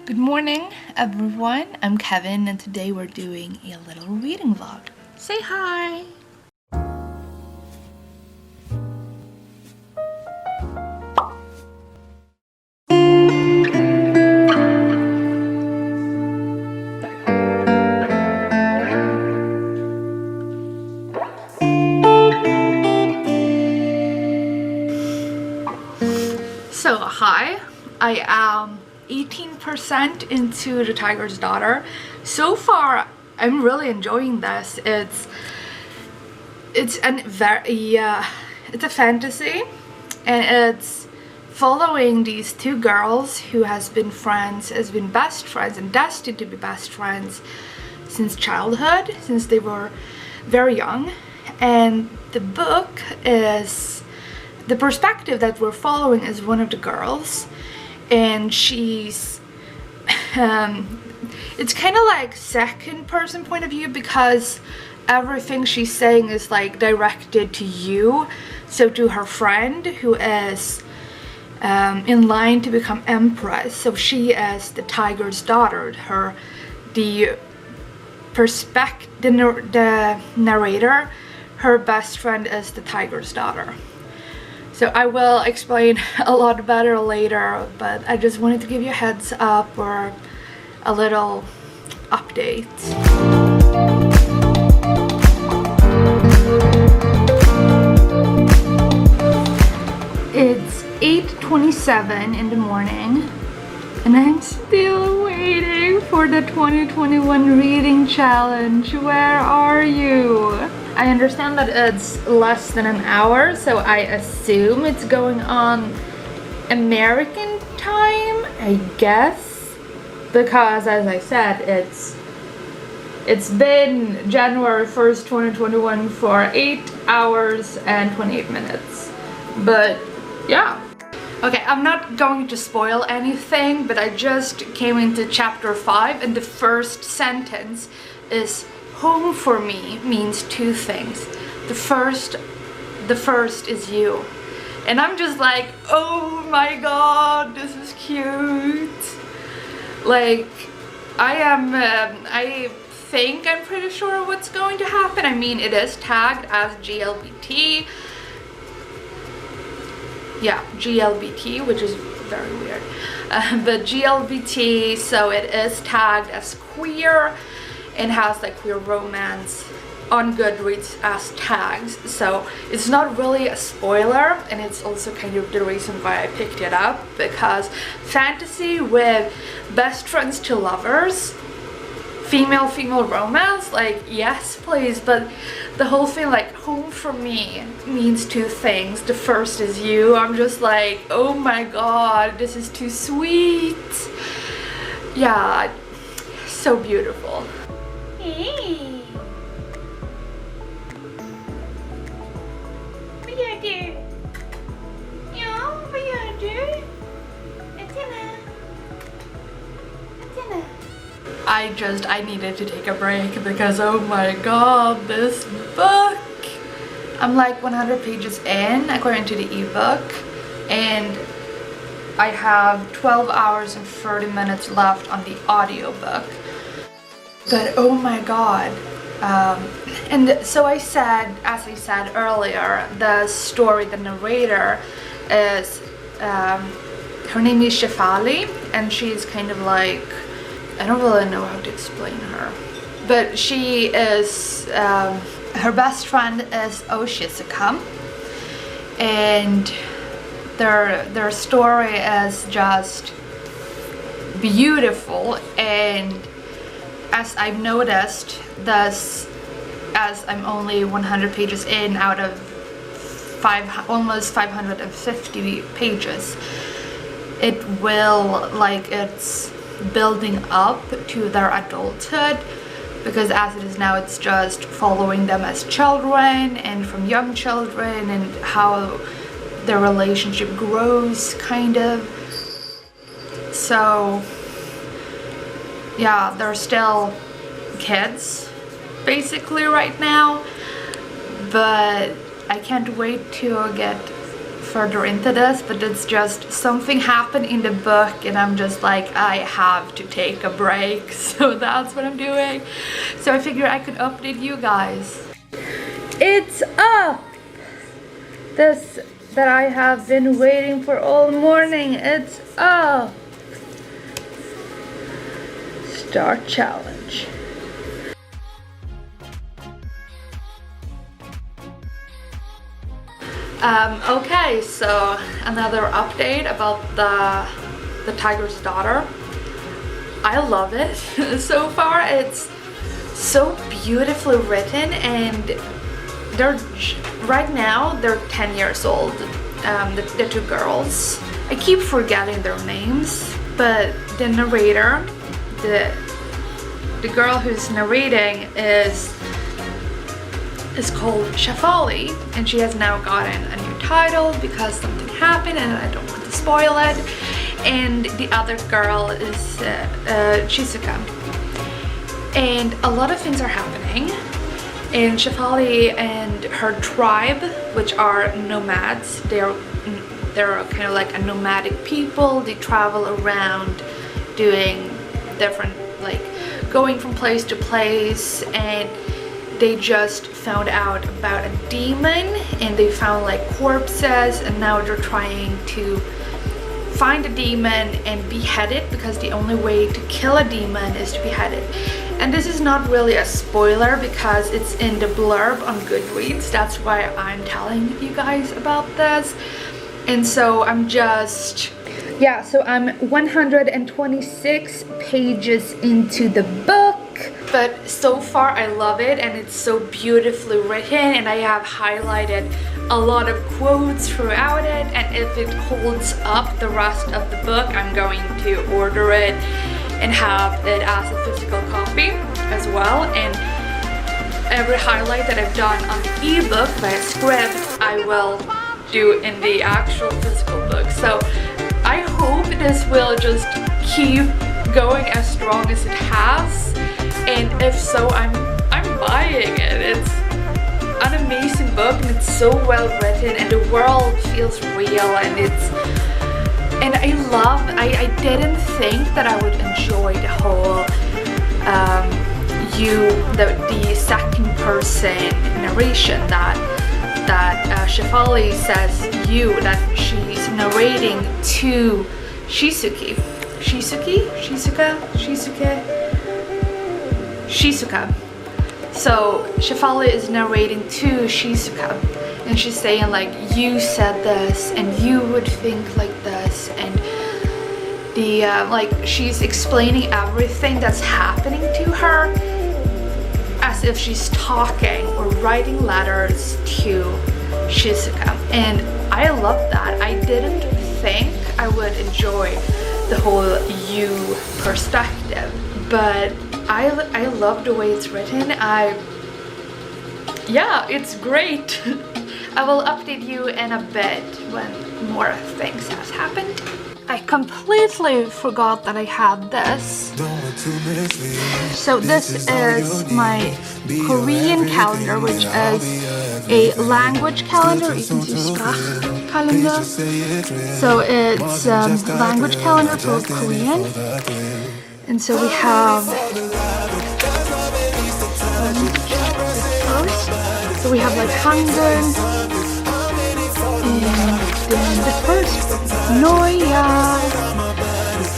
Good morning, everyone. I'm Kevin, and today we're doing a little reading vlog. Say hi! So, hi. I am 18% into The Tiger's Daughter. So far, I'm really enjoying this. It's a fantasy, and it's following these two girls who has been best friends and destined to be best friends since childhood, since they were very young. And the book is, the perspective that we're following is one of the girls, and she's it's kind of like second person point of view, because everything she's saying is like directed to you, so to her friend who is in line to become empress. So she is the tiger's daughter. The narrator, her best friend is the tiger's daughter. So I will explain a lot better later, but I just wanted to give you a heads up or a little update. It's 8:27 in the morning, and I'm still waiting for the 2021 reading challenge. Where are you? I understand that it's less than an hour, so I assume it's going on American time, I guess, because as I said, it's been January 1st, 2021 for 8 hours and 28 minutes. But yeah. Okay, I'm not going to spoil anything, but I just came into chapter 5, and the first sentence is, home for me means two things. The first is you. And I'm just like, oh my god, this is cute. Like, I think I'm pretty sure what's going to happen. I mean, it is tagged as GLBT. Yeah, GLBT, which is very weird. But GLBT, so it is tagged as queer and has like queer romance on Goodreads as tags. So it's not really a spoiler, and it's also kind of the reason why I picked it up, because fantasy with best friends to lovers, female romance, like yes please, but the whole thing like home for me means two things. The first is you. I'm just like, oh my god, this is too sweet. Yeah, so beautiful. Hey, vad gör du? Ja, vad gör du? Athena. I needed to take a break because oh my god, this book. I'm like 100 pages in according to the ebook, and I have 12 hours and 30 minutes left on the audiobook. But oh my god. And so as I said earlier, the story, the narrator is, her name is Shefali, and she's kind of like, I don't really know how to explain her, but she is, her best friend is Oshizuka, and their story is just beautiful. And as I've noticed, thus, as I'm only 100 pages in out of almost 550 pages, it will, like, it's building up to their adulthood, because as it is now, it's just following them as children and from young children, and how their relationship grows, kind of. So yeah, they're still kids basically right now, but I can't wait to get further into this, but it's just something happened in the book and I'm just like, I have to take a break. So that's what I'm doing. So I figured I could update you guys. It's up! This that I have been waiting for all morning, it's up! Start challenge. Okay, so another update about the Tiger's Daughter. I love it. So far it's so beautifully written, and right now they're 10 years old, the two girls. I keep forgetting their names, but the narrator, the girl who's narrating is called Shefali, and she has now gotten a new title because something happened and I don't want to spoil it. And the other girl is Shizuka. And a lot of things are happening. And Shefali and her tribe, which are nomads, they're kind of like a nomadic people. They travel around doing different, like going from place to place, and they just found out about a demon, and they found like corpses, and now they're trying to find a demon and behead it, because the only way to kill a demon is to behead it. And this is not really a spoiler because it's in the blurb on Goodreads. That's why I'm telling you guys about this. And so I'm just, yeah, so I'm 126 pages into the book. But so far I love it, and it's so beautifully written, and I have highlighted a lot of quotes throughout it, and if it holds up the rest of the book, I'm going to order it and have it as a physical copy as well. And every highlight that I've done on the ebook by a script, I will do in the actual physical book. So I hope this will just keep going as strong as it has. And if so, I'm buying it. It's an amazing book, and it's so well written, and the world feels real, and I didn't think that I would enjoy the whole the second person narration that Shefali says that she's narrating to Shizuka. So Shefali is narrating to Shizuka, and she's saying like, you said this and you would think like this, and the like she's explaining everything that's happening to her as if she's talking or writing letters to Shizuka. And I love that. I didn't think I would enjoy the whole you perspective, but I love the way it's written. Yeah, it's great. I will update you in a bit when more things has happened. I completely forgot that I had this. So this is my Korean calendar, which is a language calendar. You can see Sprachkalender. So it's language calendar for Korean. And so we have so we have like Hangul, and then the first Noya.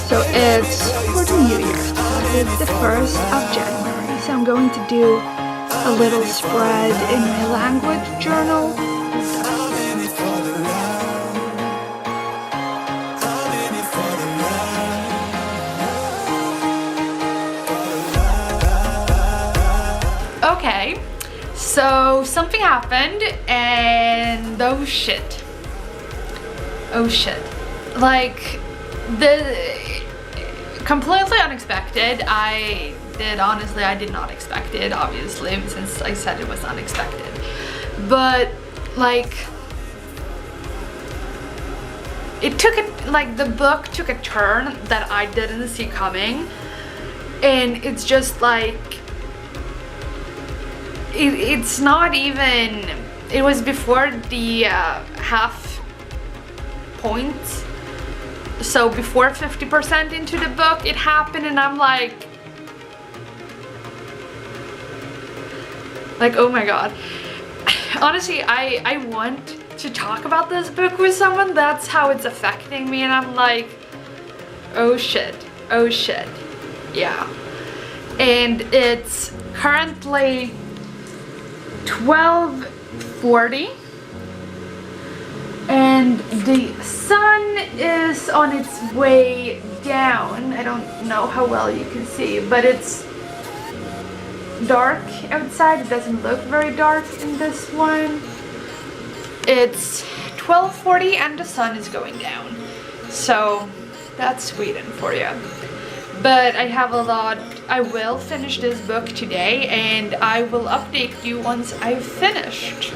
So it's for the New Year. It's the 1st of January. So I'm going to do a little spread in my language journal. Okay, so something happened, and oh shit, like completely unexpected. I did not expect it, obviously, since I said it was unexpected, but like the book took a turn that I didn't see coming, and it's just like it's not even, it was before the point. So before 50% into the book it happened, and I'm like, oh my god. Honestly, I want to talk about this book with someone. That's how it's affecting me, and I'm like, oh shit, yeah. And it's currently 12:40 and the sun is on its way down. I don't know how well you can see, but it's dark outside. It doesn't look very dark in this one. It's 12:40 and the sun is going down, so that's Sweden for you. But I have a lot. I will finish this book today, and I will update you once I've finished.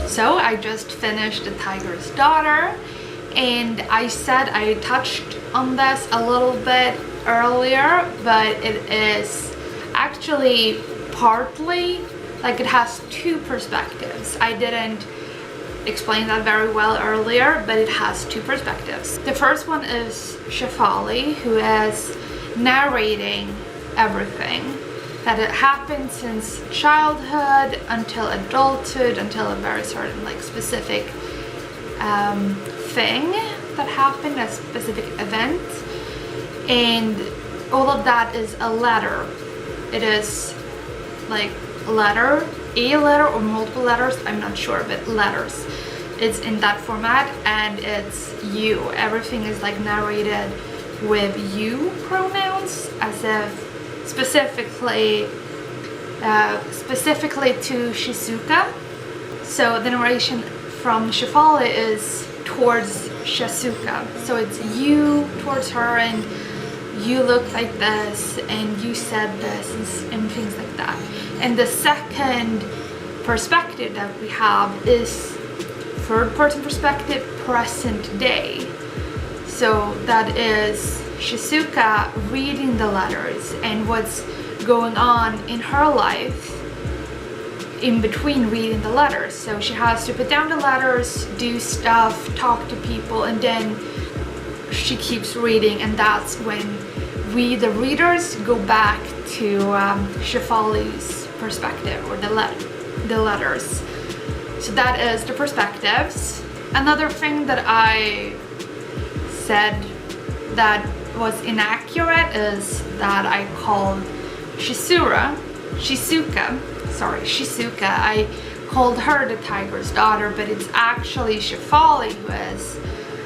So I just finished The Tiger's Daughter, and I said I touched on this a little bit earlier, but it is actually partly, like, it has two perspectives. I didn't explain that very well earlier, but it has two perspectives. The first one is Shefali, who is narrating everything that had happened since childhood until adulthood, until a very certain, like, specific thing that happened, a specific event, and all of that is a letter. It is like a letter or multiple letters, I'm not sure, but letters. It's in that format, and it's you. Everything is like narrated with you pronouns, as if specifically to Shizuka. So the narration from Shefali is towards Shizuka. So it's you towards her, and you look like this, and you said this, and things like that. And the second perspective that we have is third person perspective, present day. So that is Shizuka reading the letters and what's going on in her life in between reading the letters. So she has to put down the letters, do stuff, talk to people, and then she keeps reading, and that's when we, the readers, go back to Shefali's perspective, or the letters. So that is the perspectives. Another thing that I said that was inaccurate is that I called Shizuka, I called her the Tiger's Daughter, but it's actually Shefali who is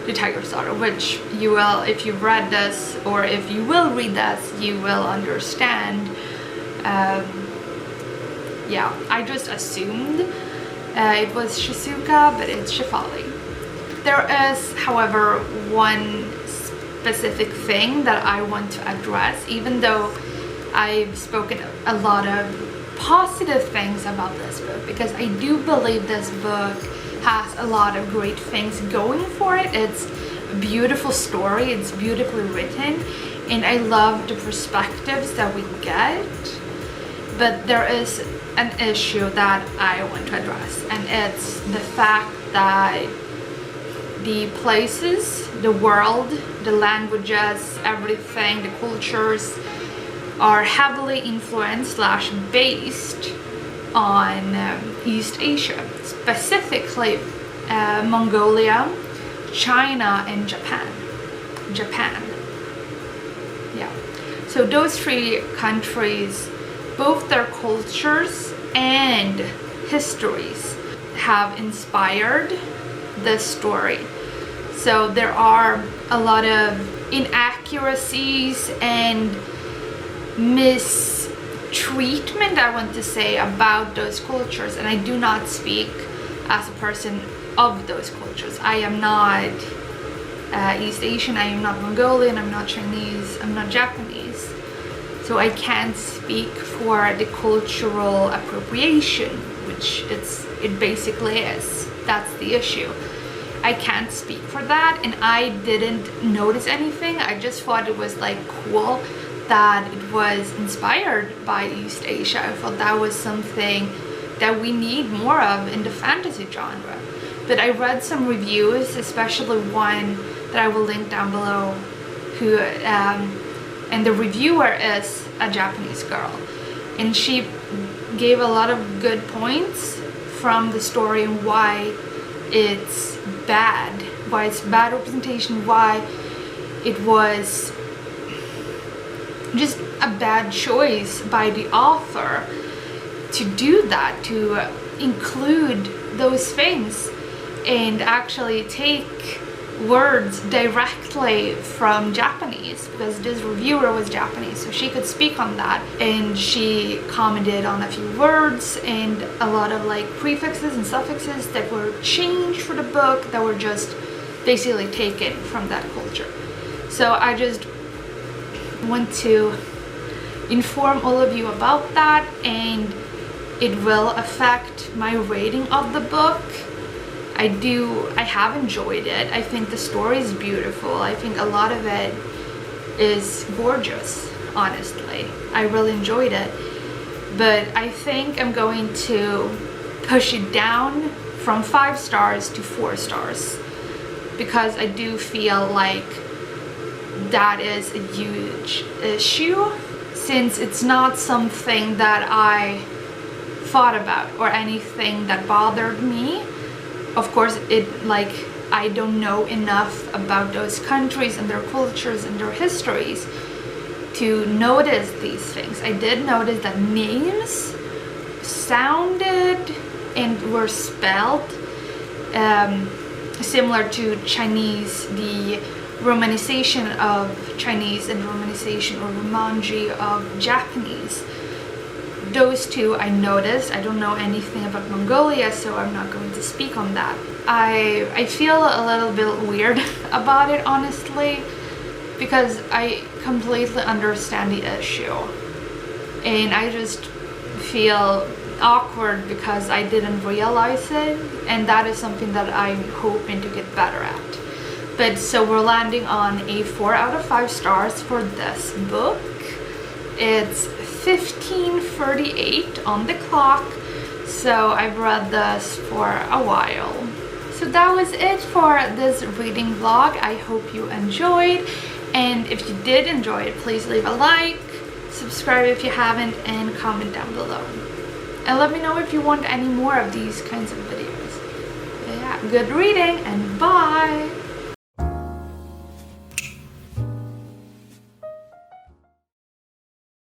the Tiger's Daughter, which you will, if you've read this, or if you will read this, you will understand. Yeah, I just assumed it was Shizuka, but it's Shefali. There is, however, one specific thing that I want to address, even though I've spoken a lot of positive things about this book, because I do believe this book has a lot of great things going for it. It's a beautiful story, it's beautifully written, and I love the perspectives that we get. But there is an issue that I want to address, and it's the fact that the places, the world, the languages, everything, the cultures are heavily influenced / based on East Asia, specifically Mongolia, China, and Japan. Yeah. So those three countries, both their cultures and histories have inspired this story. So there are a lot of inaccuracies and mistreatment, I want to say, about those cultures, and I do not speak as a person of those cultures. I am not East Asian, I am not Mongolian, I'm not Chinese, I'm not Japanese, so I can't speak for the cultural appropriation, which it basically is. That's the issue. I can't speak for that, and I didn't notice anything. I just thought it was like cool that it was inspired by East Asia. I felt that was something that we need more of in the fantasy genre. But I read some reviews, especially one that I will link down below, who and the reviewer is a Japanese girl, and she gave a lot of good points from the story and why it's bad representation, why it was just a bad choice by the author to do that, to include those things and actually take words directly from Japanese, because this reviewer was Japanese, so she could speak on that, and she commented on a few words and a lot of like prefixes and suffixes that were changed for the book, that were just basically taken from that culture. So I just want to inform all of you about that, and it will affect my rating of the book. I have enjoyed it. I think the story is beautiful. I think a lot of it is gorgeous, honestly. I really enjoyed it. But I think I'm going to push it down from 5 stars to 4 stars, because I do feel like that is a huge issue, since it's not something that I thought about or anything that bothered me. Of course, I don't know enough about those countries and their cultures and their histories to notice these things. I did notice that names sounded and were spelled similar to Chinese, the romanization of Chinese and romanization or romanji of Japanese. Those two I noticed. I don't know anything about Mongolia, so I'm not going to speak on that. I feel a little bit weird about it, honestly, because I completely understand the issue, and I just feel awkward because I didn't realize it, and that is something that I'm hoping to get better at. But so we're landing on a 4 out of 5 stars for this book. It's 15:38 on the clock, so I've read this for a while. So that was it for this reading vlog. I hope you enjoyed, and if you did enjoy it, please leave a like, subscribe if you haven't, and comment down below. And let me know if you want any more of these kinds of videos. Yeah, good reading, and bye!